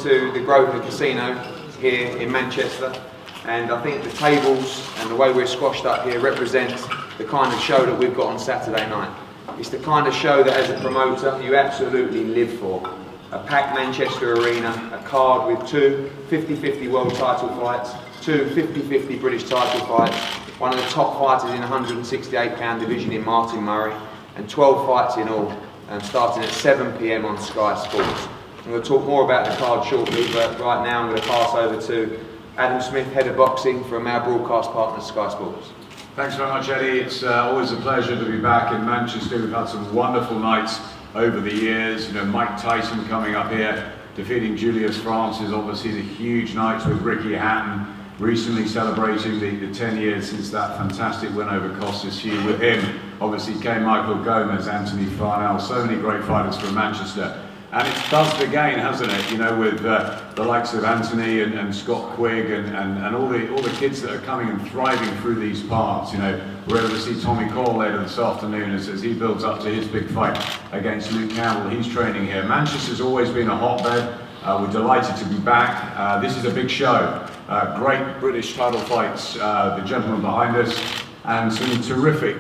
into the Grosvenor Casino here in Manchester, and I think the tables and the way we're squashed up here represents the kind of show that we've got on Saturday night. It's the kind of show that as a promoter you absolutely live for. A packed Manchester arena, a card with two 50-50 world title fights, two 50-50 British title fights, one of the top fighters in the 168-pound division in Martin Murray, and 12 fights in all, starting at 7 PM on Sky Sports. I'm going to talk more about the card shortly, but right now I'm going to pass over to Adam Smith, Head of Boxing from our broadcast partner Sky Sports. Thanks very much, Eddie. It's always a pleasure to be back in Manchester. We've had some wonderful nights over the years. You know, Mike Tyson coming up here, defeating Julius Francis. Obviously, the huge nights with Ricky Hatton. Recently celebrating the 10 years since that fantastic win over Costas Hugh. With him, obviously, came Michael Gomez, Anthony Farnell. So many great fighters from Manchester. And it's buzzed again, hasn't it? You know, with the likes of Anthony and Scott Quigg and all the kids that are coming and thriving through these parts. You know, we're able to see Tommy Cole later this afternoon as he builds up to his big fight against Luke Campbell. He's training here. Manchester's always been a hotbed. We're delighted to be back. This is a big show. Great British title fights. The gentleman behind us. And some terrific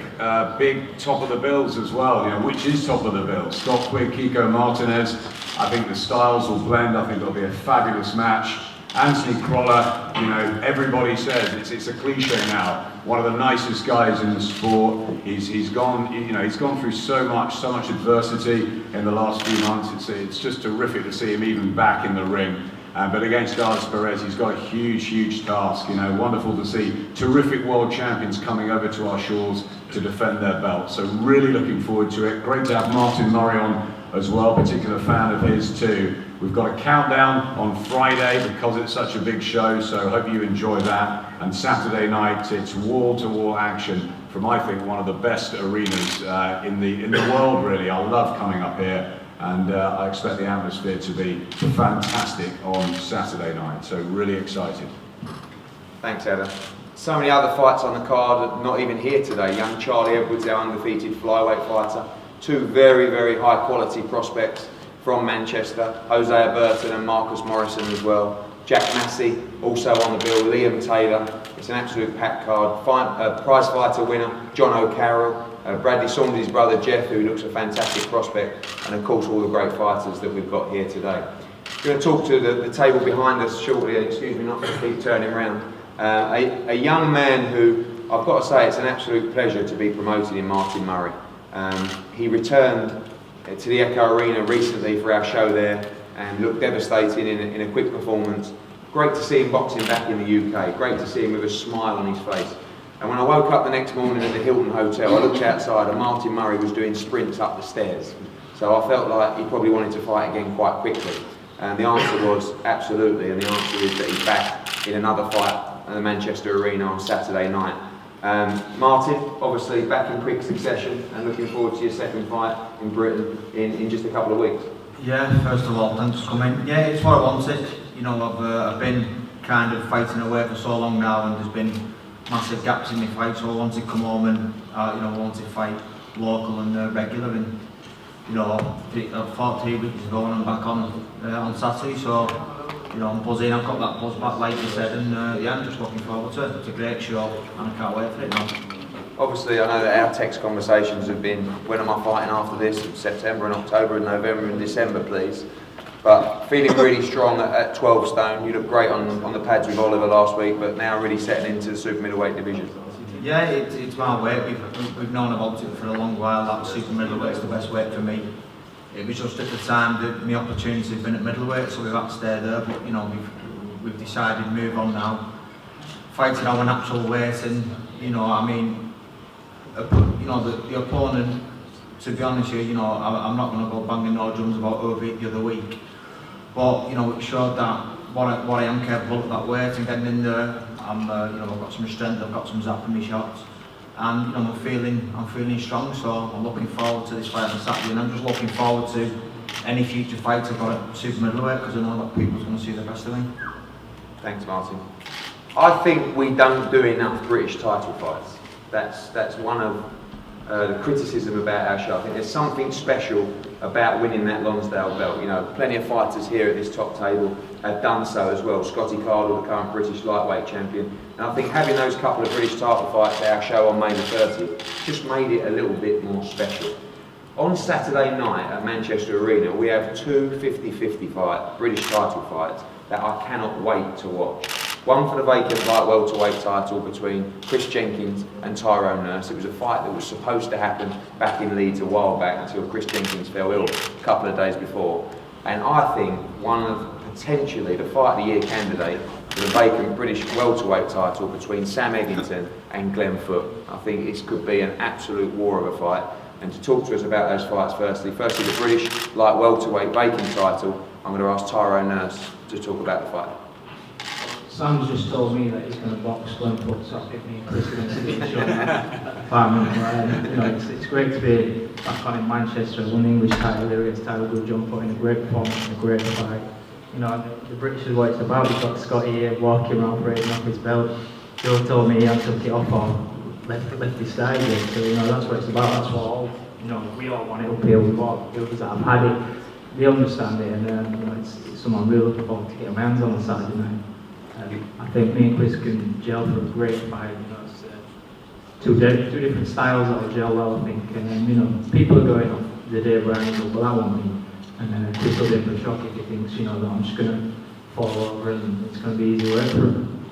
big top of the bills as well. You know, which is top of the bill? Scott Quigg, KIKO Martinez. I think the styles will blend. I think it'll be a fabulous match. Anthony Crolla, you know, everybody says it's a cliche now. One of the nicest guys in the sport. He's gone, you know, he's gone through so much adversity in the last few months. It's just terrific to see him even back in the ring. But against Darleys Perez, he's got a huge task. You know, wonderful to see terrific world champions coming over to our shores to defend their belts. So really looking forward to it. Great to have Martin Murray on as well, particular fan of his too. We've got a countdown on Friday because it's such a big show, so hope you enjoy that. And Saturday night, it's wall-to-wall action from, I think, one of the best arenas in the world, really. I love coming up here. And I expect the atmosphere to be fantastic on Saturday night, so really excited. Thanks, Adam. So many other fights on the card, not even here today. Young Charlie Edwards, our undefeated flyweight fighter. Two very high quality prospects from Manchester. Hosea Burton and Marcus Morrison as well. Jack Massey, also on the bill. Liam Taylor. It's an absolute packed card. Prize fighter winner, John O'Carroll. Bradley Saunders' brother Jeff, who looks a fantastic prospect, and of course all the great fighters that we've got here today. We're going to talk to the table behind us shortly, and excuse me not to keep turning around. A young man who, I've got to say, it's an absolute pleasure to be promoted in Martin Murray. He returned to the Echo Arena recently for our show there and looked devastating in a quick performance. Great to see him boxing back in the UK, great to see him with a smile on his face. And when I woke up the next morning at the Hilton Hotel, I looked outside and Martin Murray was doing sprints up the stairs. So I felt like he probably wanted to fight again quite quickly. And the answer was absolutely, and the answer is that he's back in another fight at the Manchester Arena on Saturday night. Martin, obviously back in quick succession and looking forward to your second fight in Britain in just a couple of weeks. Yeah, first of all, thanks for coming. Yeah, it's what I wanted. You know, I've been kind of fighting away for so long now, and there's been massive gaps in my fight, so I wanted to come home and you know, I wanted to fight local and regular, and you know, I fought 3 weeks ago and I'm back on Saturday, so you know, I'm buzzing. I've got that buzz back, like you said, and yeah, I'm just looking forward to it. It's a great show and I can't wait for it now. Obviously, I know that our text conversations have been, when am I fighting after this? September and October and November and December, please. But feeling really strong at 12 stone. You look great on the pads with Oliver last week, but now really setting into the super middleweight division. Yeah, it's my weight. We've known about it for a long while. That super middleweight's the best weight for me. It was just at the time that my opportunities have been at middleweight, so we've had to stay there. But you know, we've decided to move on now, fighting our natural weight, and you know, I mean, you know, the opponent. To be honest with you, you know, I'm not going to go banging no drums about over the other week. But you know, it showed that what I am capable at that weight and getting in there. You know, I've got some strength, I've got some zap in my shots, and you know, I'm feeling strong. So I'm looking forward to this fight on Saturday, and I'm just looking forward to any future fights I've got at super middleweight, because I know that people's going to see the best of me. Thanks, Martin. I think we don't do enough British title fights. That's one of the criticism about our show. I think there's something special about winning that Lonsdale belt. You know, plenty of fighters here at this top table have done so as well. Scotty Cardle, the current British lightweight champion. And I think having those couple of British title fights at our show on May the 30th just made it a little bit more special. On Saturday night at Manchester Arena, we have two 50-50 British title fights that I cannot wait to watch. One for the vacant light welterweight title between Chris Jenkins and Tyrone Nurse. It was a fight that was supposed to happen back in Leeds a while back until Chris Jenkins fell ill a couple of days before. And I think one of potentially the fight of the year candidate for the vacant British welterweight title between Sam Eggington and Glenn Foote. I think this could be an absolute war of a fight. And to talk to us about those fights firstly the British light welterweight vacant title, I'm going to ask Tyrone Nurse to talk about the fight. Sam's just told me that he's going to box Glenn Foote, so I think me and Chris are going to see the show. You know, it's great to be back on in Manchester, won the English title, Lyric's title, good jump, put in a great performance and a great fight. You know, the British is what it's about. You've got Scotty here walking around raising off his belt. Joe told me he had took it off on left his side here, so you know that's what it's about. That's what all, you know, we all want it up here. We've got builders that have had it. They understand it, and you know, it's something I'm really looking forward to get my hands on Saturday night. I think me and Chris can gel for a great fight. You know, it's two different styles that will gel well, I think. And you know, people are going off the day Brian goes, well, I want me. And Chris will be in for a shock if he thinks, you know, that I'm just going to fall over and it's going to be easy work for him.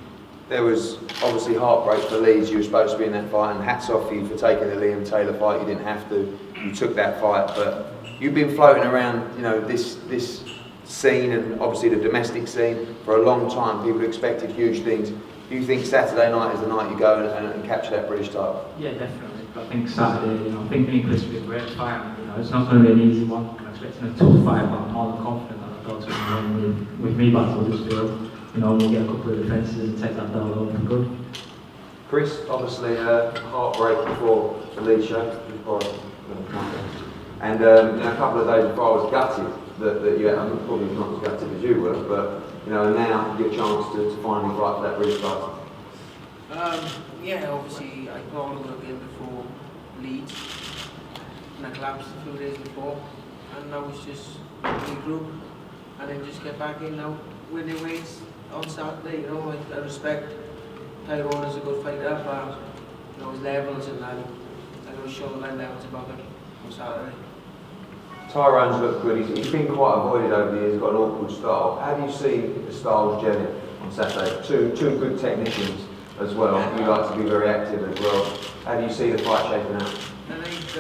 There was obviously heartbreak for Leeds. You were supposed to be in that fight, and hats off to you for taking the Liam Taylor fight. You didn't have to. You took that fight, but you've been floating around, you know, this scene and obviously the domestic scene for a long time. People expected huge things. Do you think Saturday night is the night you go and capture that British title? Yeah, definitely. I think Saturday, you know, I think me and Chris will be a great fight. You know, it's not going to be an easy one. I'm expecting a tough fight, but I'm more than confident that I've got to win with me. But I'll just feel, you know, we'll get a couple of defences and take that belt home for good. Chris, obviously heartbreak before the Leeds show, and you know, a couple of days before I was gutted that you had, I'm probably not as gutted as you were, but you know, now you get a chance to finally fight for that British title. Yeah, obviously I called a little game before Leeds and I collapsed a few days before, and now it's just regroup and then just get back in now, winning weights on Saturday. You know, I respect Tyrone as a good fighter, but you know, his levels and that, I'm going to show my levels above him on Saturday. Tyrone's looked good. He's been quite avoided over the years. He's got an awkward style. How do you see the styles gelling on Saturday? Two good technicians as well. You like to be very active as well. How do you see the fight shaping out? I think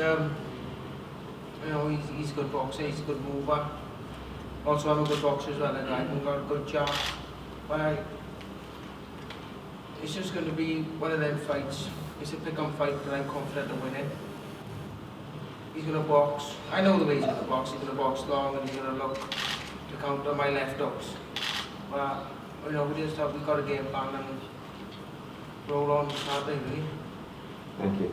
you know, he's a good boxer. He's a good mover. Also, I'm a good boxer as well. And I've got a good job. But it's just going to be one of them fights. It's a pick-on fight, but I'm confident of winning. He's going to box. I know the way he's going to box. He's going to box long and he's going to look to counter my left hooks. But you know, we got a game plan and roll on Saturday, really. Thank you.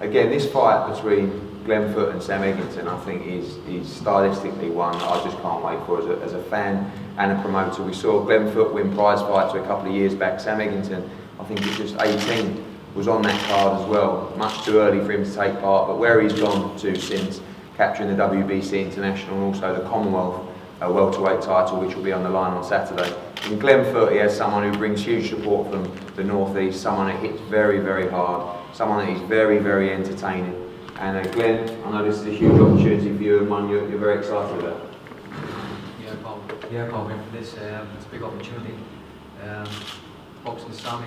Again, this fight between Glenn Foote and Sam Eggington, I think, is stylistically one that I just can't wait for as a fan and a promoter. We saw Glenn Foote win prize fights a couple of years back. Sam Eggington, I think he's just 18. Was on that card as well. Much too early for him to take part, but where he's gone to since capturing the WBC International and also the Commonwealth welterweight title, which will be on the line on Saturday. In Glenn Foote, he has someone who brings huge support from the North East, someone that hits very, very hard, someone that is very, very entertaining. And Glenn, I know this is a huge opportunity for you and one you're very excited about. Yeah, I can't wait for this. It's a big opportunity. Boxing Sam,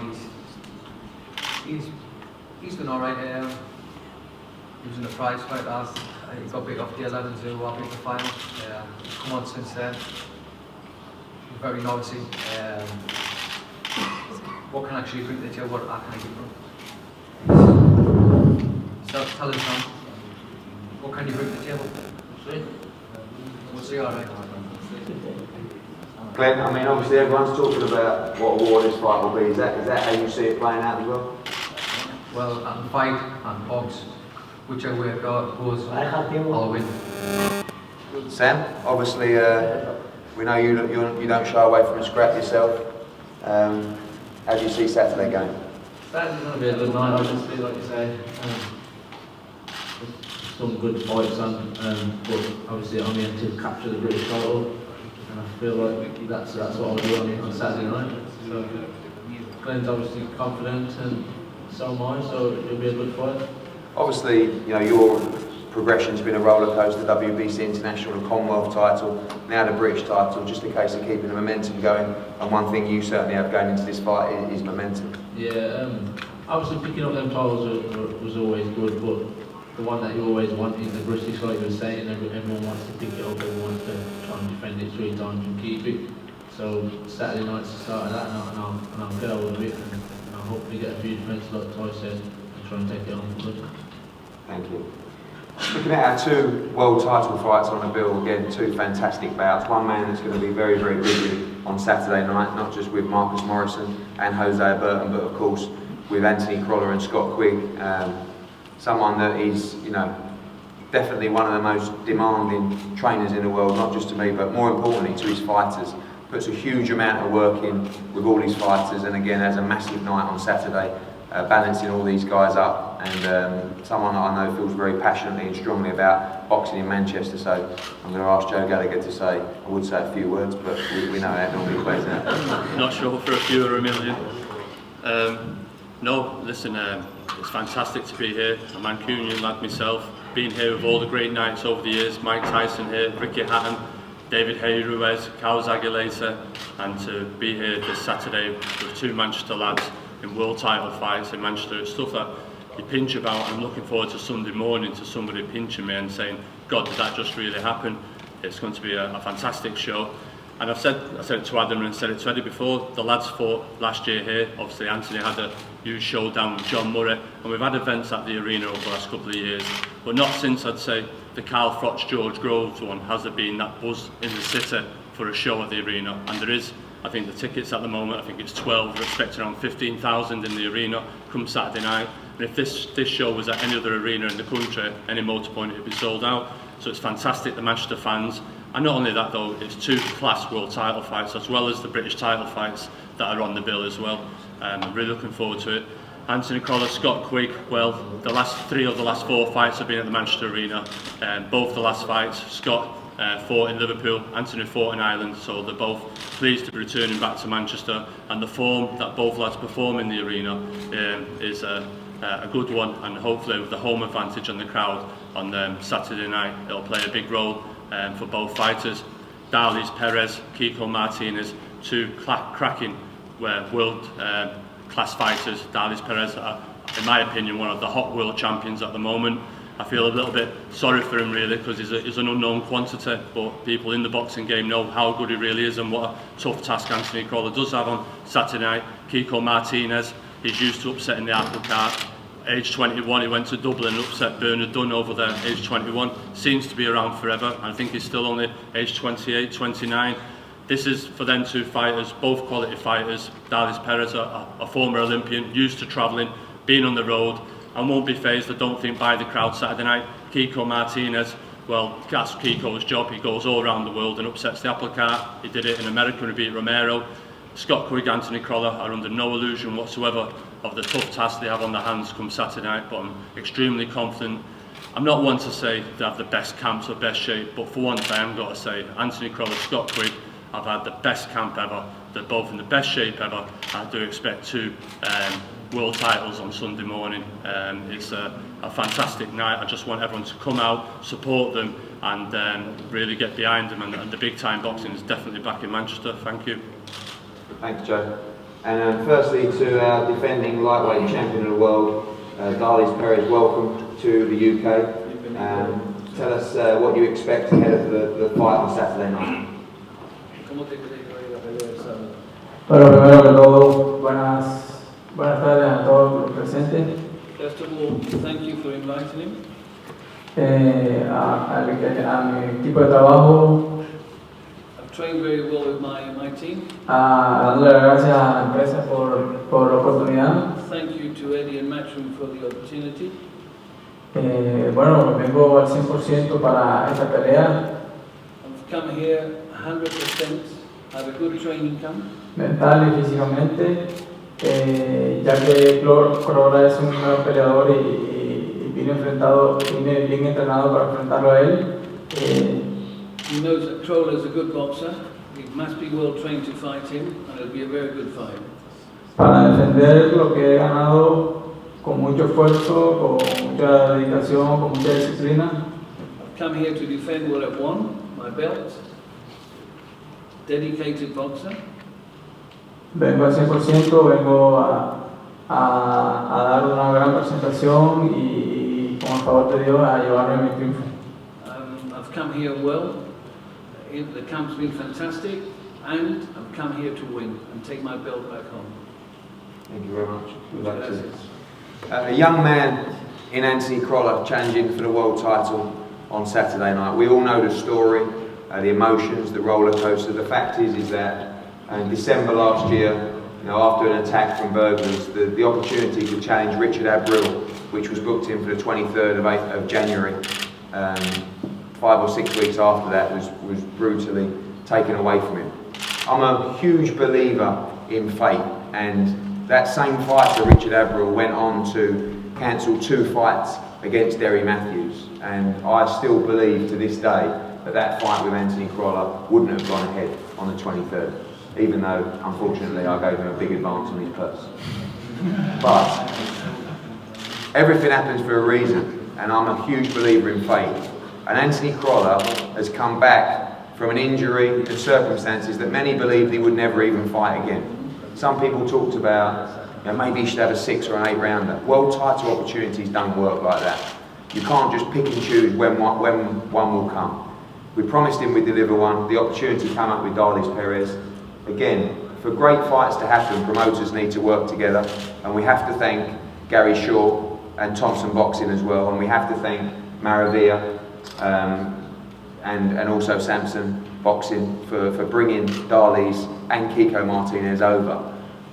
he's done alright. He was in the prize fight last. He got beat off the 11 to beat the final. Come on since then. He's very noisy. What can I actually bring to the table? What I can give him? So tell us, Sam. What can you bring to the table? We'll see, alright. Glenn, I mean, obviously everyone's talking about what award this fight will be. Is that how you see it playing out as well? Well, I can fight and box, whichever way it goes, I'll win. Sam, obviously we know you don't shy away from a scrap yourself. How do you see Saturday going? Saturday's going to be a good night, obviously, like you say. some good fights on, but obviously I'm here to capture the British title, and I feel like that's what I'll do on Saturday night. So Glenn's obviously confident, and so am I, so it'll be a good fight. Obviously, you know, your progression's been a roller coaster, WBC International and Commonwealth title, now the British title, just a case of keeping the momentum going, and one thing you certainly have going into this fight is momentum. Yeah, obviously picking up them titles was always good, but the one that you always want is the British, like you were saying. Everyone wants to pick it up, everyone wants to try and defend it 3 times and keep it. So Saturday night's the start of that, and I'll get over with it, and I'll hopefully get a few defences like Ty said, and try and take it on good. Thank you. Looking at our 2 world title fights on the bill, again, 2 fantastic bouts. One man that's going to be very, very busy on Saturday night, not just with Marcus Morrison and Jose Burton, but of course with Anthony Crolla and Scott Quigg. Someone that is, you know, definitely one of the most demanding trainers in the world, not just to me, but more importantly to his fighters. Puts a huge amount of work in with all his fighters, and again has a massive night on Saturday, balancing all these guys up, and someone that I know feels very passionately and strongly about boxing in Manchester. So I'm going to ask Joe Gallagher to say, I would say a few words, but we know how it normally plays out. Not sure for a few or a million. No, listen, it's fantastic to be here. A Mancunian lad myself, been here with all the great nights over the years. Mike Tyson here, Ricky Hatton, David Ruiz, Carlos Aguilera, and to be here this Saturday with 2 Manchester lads in world title fights in Manchester. It's stuff that you pinch about. I'm looking forward to Sunday morning to somebody pinching me and saying, God, did that just really happen? It's going to be a fantastic show. And I said it to Adam and said it to Eddie before, the lads fought last year here. Obviously Anthony had a huge showdown with John Murray, and we've had events at the arena over the last couple of years, but not since, I'd say, the Carl Froch George Groves one has there been that buzz in the city for a show at the arena. And there is, I think the tickets at the moment, I think it's 12, we're expecting around 15,000 in the arena come Saturday night. And if this show was at any other arena in the country, any motor point, it'd be sold out. So it's fantastic, the Manchester fans. And not only that though, it's 2 class world title fights as well as the British title fights that are on the bill as well. I'm really looking forward to it. Anthony Crolla, Scott Quigg, well, the last 3 of the last 4 fights have been at the Manchester Arena. Both the last fights, Scott fought in Liverpool, Anthony fought in Ireland, so they're both pleased to be returning back to Manchester. And the form that both lads perform in the arena is a good one, and hopefully with the home advantage on the crowd on Saturday night, it'll play a big role for both fighters. Darleys Perez, KIKO Martinez, 2 cracking world class fighters. Darleys Perez, in my opinion, one of the hot world champions at the moment. I feel a little bit sorry for him really, because he's an unknown quantity, but people in the boxing game know how good he really is and what a tough task Anthony Crolla does have on Saturday night. KIKO Martinez, he's used to upsetting the apple cart. Age 21, he went to Dublin and upset Bernard Dunn over there, age 21. Seems to be around forever. I think he's still only age 28, 29. This is for them 2 fighters, both quality fighters. Darleys Perez, a former Olympian, used to travelling, being on the road, and won't be phased, I don't think, by the crowd Saturday night. KIKO Martinez, well, that's KIKO's job. He goes all around the world and upsets the apple cart. He did it in America and he beat Romero. Scott Quigg, Anthony Crolla are under no illusion whatsoever of the tough task they have on their hands come Saturday night, but I'm extremely confident. I'm not one to say they have the best camps or best shape, but for once I am got to say Anthony Crolla, Scott Quigg have had the best camp ever. They're both in the best shape ever. I do expect 2 world titles on Sunday morning. It's a fantastic night. I just want everyone to come out, support them, and really get behind them. And the big time boxing is definitely back in Manchester. Thank you. Thanks, Joe. And firstly, to our defending lightweight champion of the world, Darleys Perez, welcome to the UK. Tell us what you expect ahead of the fight on Saturday night. Bueno, primero que todo, buenas tardes a todos los presentes. First of all, thank you for inviting him. A mi equipo de trabajo, I've trained very well with my team. dándole las gracias a la empresa por la oportunidad. Thank you to Eddie and Matchroom for the opportunity. Bueno, vengo al 100% para esta pelea, I've come here 100%, have a good training camp. mental y físicamente, ya que Crolla es un gran peleador y vine bien entrenado para enfrentarlo a él. He knows that Crolla is a good boxer. He must be well trained to fight him, and it'll be a very good fight. Para defender lo que he ganado con mucho esfuerzo, con mucha dedicación, con mucha disciplina. I've come here to defend what I've won, my belt. Dedicated boxer. Vengo al 100%, vengo a dar una gran presentación y con el favor de Dios a llevarme mi triunfo. I've come here well. The camp's been fantastic, and I've come here to win and take my belt back home. Thank you very much. We'd like to. A young man in Anthony Crolla challenging for the world title on Saturday night. We all know the story, the emotions, the roller coaster. The fact is that in December last year, after an attack from burglars, the opportunity to challenge Richard Abril, which was booked in for the 23rd of January, 5 or 6 weeks after that, was brutally taken away from him. I'm a huge believer in fate, and that same fighter, Richard Abril, went on to cancel 2 fights against Derry Matthews, and I still believe to this day that fight with Anthony Crolla wouldn't have gone ahead on the 23rd, even though unfortunately I gave him a big advance on his purse. But everything happens for a reason, and I'm a huge believer in fate. And Anthony Crolla has come back from an injury and circumstances that many believed he would never even fight again. Some people talked about maybe he should have a 6 or an 8 rounder. World title opportunities don't work like that. You can't just pick and choose when one will come. We promised him we'd deliver one. The opportunity came up with Darley's Perez. Again, for great fights to happen, promoters need to work together, and we have to thank Gary Shaw and Thompson Boxing as well, and we have to thank Maravilla and also Samson Boxing for bringing Darley's and KIKO Martinez over.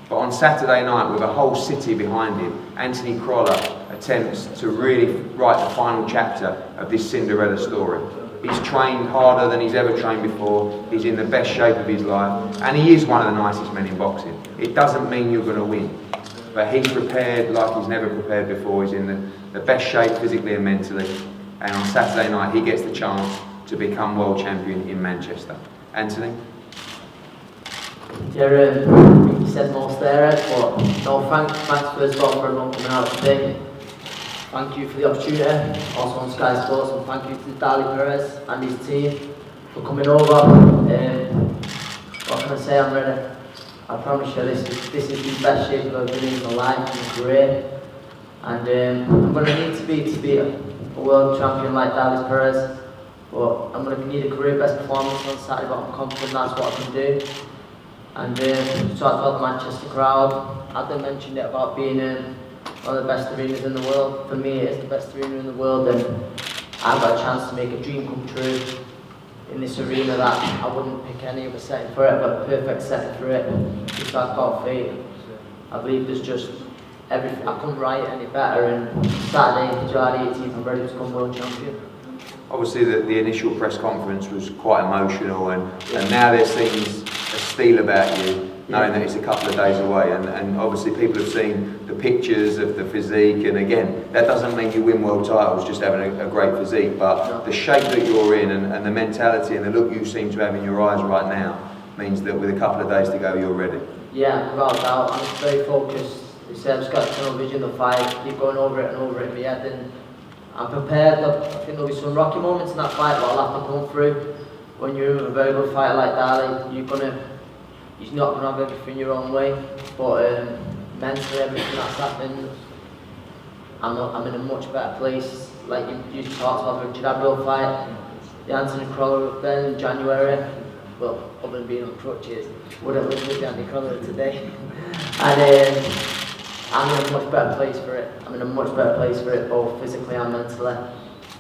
But on Saturday night, with a whole city behind him, Anthony Crolla attempts to really write the final chapter of this Cinderella story. He's trained harder than he's ever trained before. He's in the best shape of his life, and he is one of the nicest men in boxing. It doesn't mean you're going to win, but he's prepared like he's never prepared before. He's in the best shape physically and mentally, and on Saturday night he gets the chance to become world champion in Manchester. Anthony? Yeah, you said most there, but no, thanks first of all for everyone coming out today. Thank you for the opportunity, also on Sky Sports, and thank you to Darleys Perez and his team for coming over. What can I say? I'm ready. I promise you, this is the best shape I've ever been in my life, in my career, and I'm going to need to be a world champion like Darleys Perez. But I'm going to need a career best performance on Saturday, but I'm confident that's what I can do. And talked about the Manchester crowd. Adam mentioned it about being one of the best arenas in the world. For me, it is the best arena in the world, and I've got a chance to make a dream come true in this arena that I wouldn't pick any other setting for it, but perfect setting for it. Just talk about fate. I believe there's just everything. I couldn't write it any better, and Saturday, July 18th, I'm ready to become world champion. Obviously the initial press conference was quite emotional, and now there seems a steel about you, knowing that it's a couple of days away, and obviously people have seen the pictures of the physique, and again, that doesn't mean you win world titles just having a great physique, but the shape that you're in and the mentality and the look you seem to have in your eyes right now means that with a couple of days to go, you're ready. Yeah, without doubt. I'm very focused. I've just got a tunnel vision of the fight, keep going over it and over it in my head, and I'm prepared. I think there'll be some rocky moments in that fight, but I'll have to come through. When you're in a very good fighter like Darley, he's not going to have everything your own way, but mentally, everything that's happened, I'm in a much better place. Like you talked about the Richard Abril fight, the Anthony Crolla then in January, well, other than being on crutches, would have lived with the Anthony Crolla today. And I'm in a much better place for it. I'm in a much better place for it, both physically and mentally.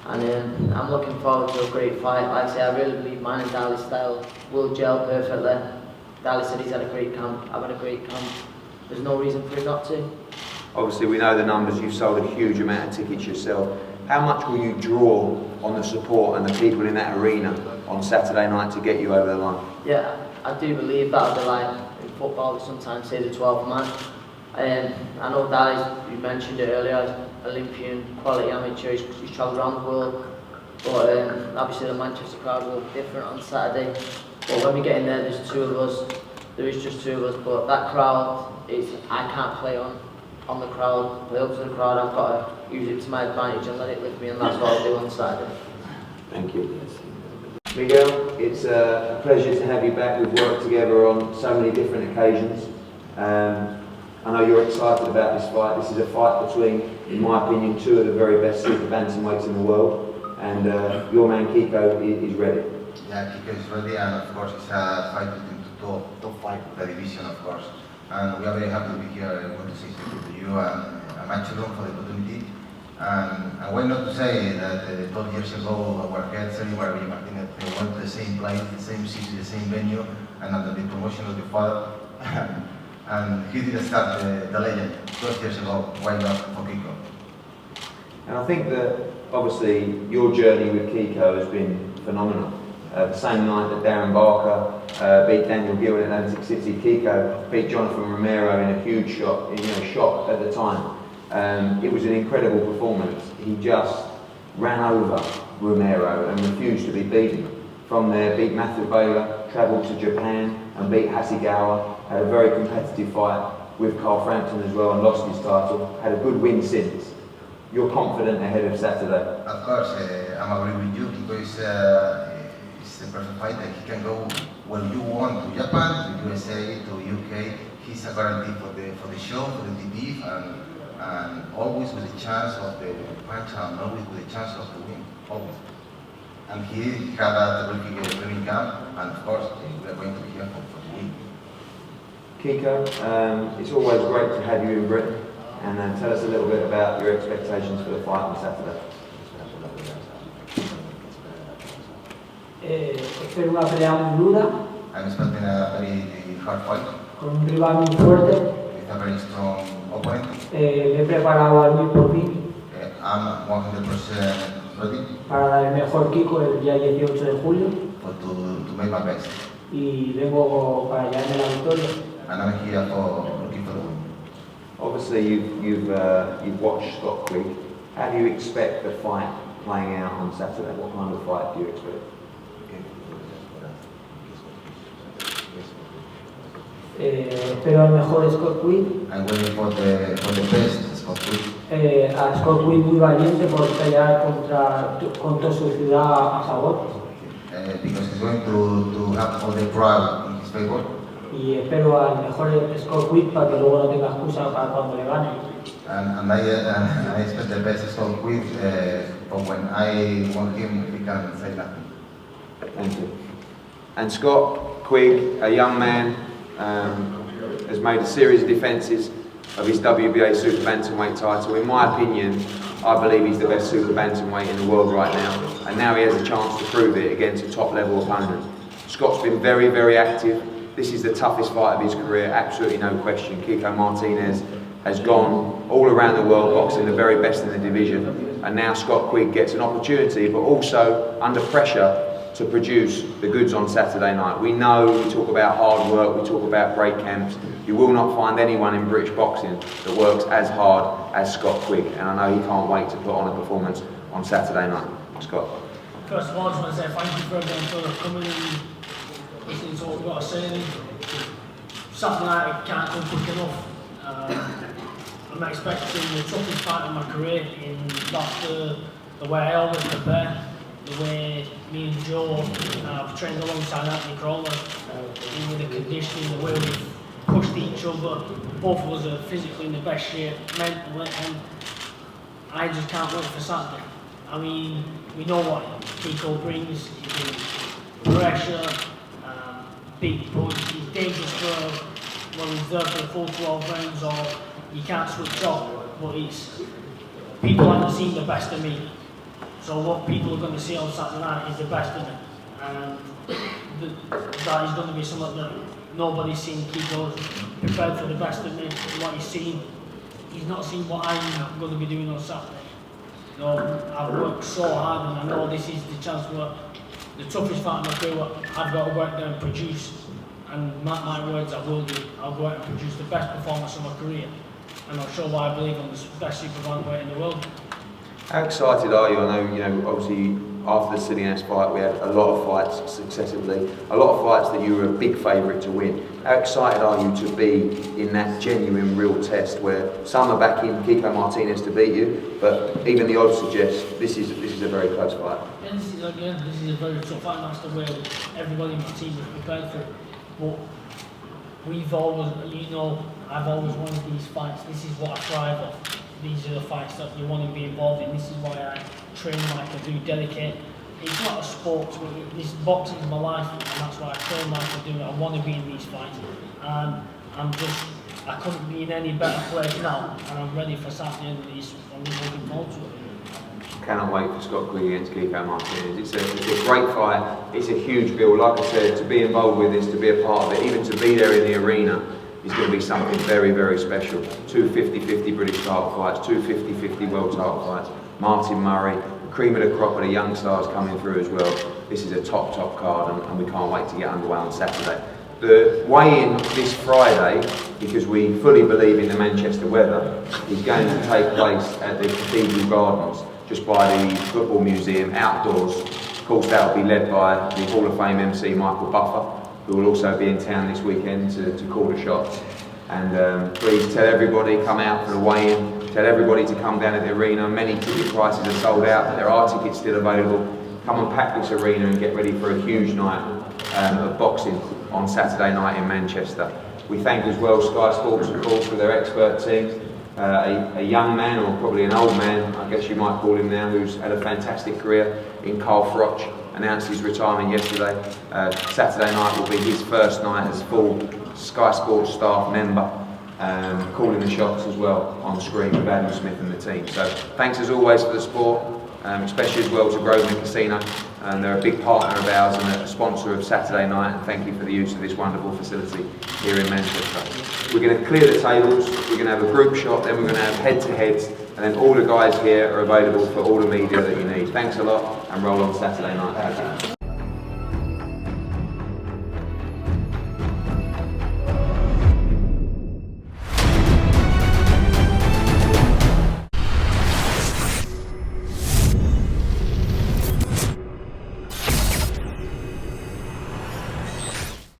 And I'm looking forward to a great fight. Like I say, I really believe mine and Darley's style will gel perfectly. Darley said he's had a great camp, I've had a great camp. There's no reason for him not to. Obviously we know the numbers, you've sold a huge amount of tickets yourself. How much will you draw on the support and the people in that arena on Saturday night to get you over the line? Yeah, I do believe that'll be like in football, we sometimes say the 12th man. I know Darley's, you mentioned it earlier, Olympian, quality amateur, he's travelled around the world. But obviously the Manchester crowd will be different on Saturday. But when we get in there, there's two of us. There is just two of us, but that crowd I can't play on the crowd, play up to the crowd. I've got to use it to my advantage and let it lift me, and that's what I'll do on Saturday. Thank you. Miguel, it's a pleasure to have you back. We've worked together on so many different occasions. I know you're excited about this fight. This is a fight between, in my opinion, two of the very best super bantamweights in the world, and your man KIKO is ready. Yeah, KIKO is ready, and of course it's a fight between top five of the division, of course. And we are very happy to be here. I want to say thank you to you and Matchroom for the opportunity. And why not to say that 12 years ago our head Sergio Martinez went to the same place, the same city, the same venue, and under the promotion of the father. And he did start the legend 12 years ago. Why not for KIKO? And I think that obviously your journey with KIKO has been phenomenal. The same night that Darren Barker beat Daniel Gill in Atlantic City, KIKO beat Jonathan Romero in a huge shock at the time. It was an incredible performance. He just ran over Romero and refused to be beaten. From there, beat Matthew Baylor, travelled to Japan and beat Hasegawa, had a very competitive fight with Carl Frampton as well and lost his title, had a good win since. You're confident ahead of Saturday? Of course, I'm agree with you because it's the perfect fighter. He can go where you want, to Japan, to USA, to UK. He's a guarantee for the show, for the TV, and always with the chance of the punch and always with the chance of the win, always. And he had a terrific training camp, and of course, we are going to be here for the win. KIKO, it's always great to have you in Britain, and tell us a little bit about your expectations for the fight on Saturday. Espero una pelea muy dura, I'm expecting a very hard fight con un rival muy fuerte. with a very strong opponent. Me he preparado al 1000%. I'm 100% ready Para dar el mejor KIKO el día 18 de julio to make my best. y vengo para llevarme la victoria. And I'm here for looking for the win. Obviously, you've watched Scott Quigg. How do you expect the fight playing out on Saturday? What kind of fight do you expect? Espero el mejor Scott Quigg. I'm waiting for the best Scott Quigg. A Scott Quigg muy valiente por pelear contra su ciudad a favor. Because he's going to have all the crowd in his favor. Y espero al mejor Scott Quigg para que luego no tenga excusa para cuando le gane. And I expect the best Scott Quigg for when I want him, he can say nothing. Thank you. And Scott Quigg, a young man, has made a series of defences of his WBA super bantamweight title. In my opinion, I believe he's the best super bantamweight in the world right now, and now he has a chance to prove it against a top level opponent. Scott's been very, very active. This is the toughest fight of his career, absolutely no question. KIKO Martinez has gone all around the world boxing the very best in the division, and now Scott Quigg gets an opportunity, but also under pressure, to produce the goods on Saturday night. We know, we talk about hard work, we talk about break camps. You will not find anyone in British boxing that works as hard as Scott Quigg, and I know he can't wait to put on a performance on Saturday night. Scott. First of all, I just want to say thank you for everyone for coming and listening to what we've got to say. Saturday night, I can't come quick enough. I'm expecting the toughest fight of my career, and that's the way I always prepare. The way me and Joe have trained alongside Anthony Crolla, with the conditioning, the way we've pushed each other. Both of us are physically in the best shape, mentally, and I just can't wait for Saturday. I mean, we know what KIKO brings. He brings pressure, big punch, he's dangerous for when he's there for the full 12 rounds, or you can't switch off, but it's, people haven't seen the best of me. So what people are going to see on Saturday night is the best of it, and that is going to be something that nobody's seen. KIKO's prepared for the best of me. What he's seen, he's not seen what I'm going to be doing on Saturday. You know, I've worked so hard, and I know this is the chance where the toughest fight of my career, I've got to work there and produce. And mark my words, I will do. I'll go out and produce the best performance of my career. and I'll show why I believe I'm the best super bantamweight in the world. How excited are you? I know, obviously after the Silinas fight we had a lot of fights successively, a lot of fights that you were a big favourite to win. How excited are you to be in that genuine, real test where some are backing KIKO Martinez to beat you, but even the odds suggest this is a very close fight? Yeah, this is a very tough fight, and that's the way everybody in my team is prepared for it. But we've always, I've always wanted these fights. This is what I thrive off. These are the fights that you want to be involved in. This is why I train like I do, dedicate. It's not a sport, this boxing is my life, and that's why I train like I do. I want to be in these fights. And I couldn't be in any better place now, and I'm ready for Saturday, and I'm looking forward to it. Cannot wait for Scott Quigg against KIKO Martinez. It's a great fight, it's a huge bill. Like I said, to be involved with this, to be a part of it, even to be there in the arena, is going to be something very, very special. Two 50-50 British title fights, two 50-50 world title fights. Martin Murray, the cream of the crop of the young stars coming through as well. This is a top card, and we can't wait to get underway on Saturday. The weigh-in this Friday, because we fully believe in the Manchester weather, is going to take place at the Cathedral Gardens, just by the Football Museum, outdoors. Of course, that will be led by the Hall of Fame MC Michael Buffer, who will also be in town this weekend to call the shots. And please tell everybody, come out for the weigh-in, tell everybody to come down to the arena. Many ticket prices are sold out, but there are tickets still available. Come and pack this arena and get ready for a huge night of boxing on Saturday night in Manchester. We thank as well Sky Sports, of course, for their expert team. A young man, or probably an old man, I guess you might call him now, who's had a fantastic career in Carl Froch, announced his retirement yesterday. Saturday night will be his first night as full Sky Sports staff member, calling the shots as well on screen with Adam Smith and the team. So thanks as always for the support, especially as well to Grosvenor Casino. They're a big partner of ours and a sponsor of Saturday night, and thank you for the use of this wonderful facility here in Manchester. We're going to clear the tables, we're going to have a group shot, then we're going to have head-to-heads, and then all the guys here are available for all the media that you need. Thanks a lot, and roll on Saturday night.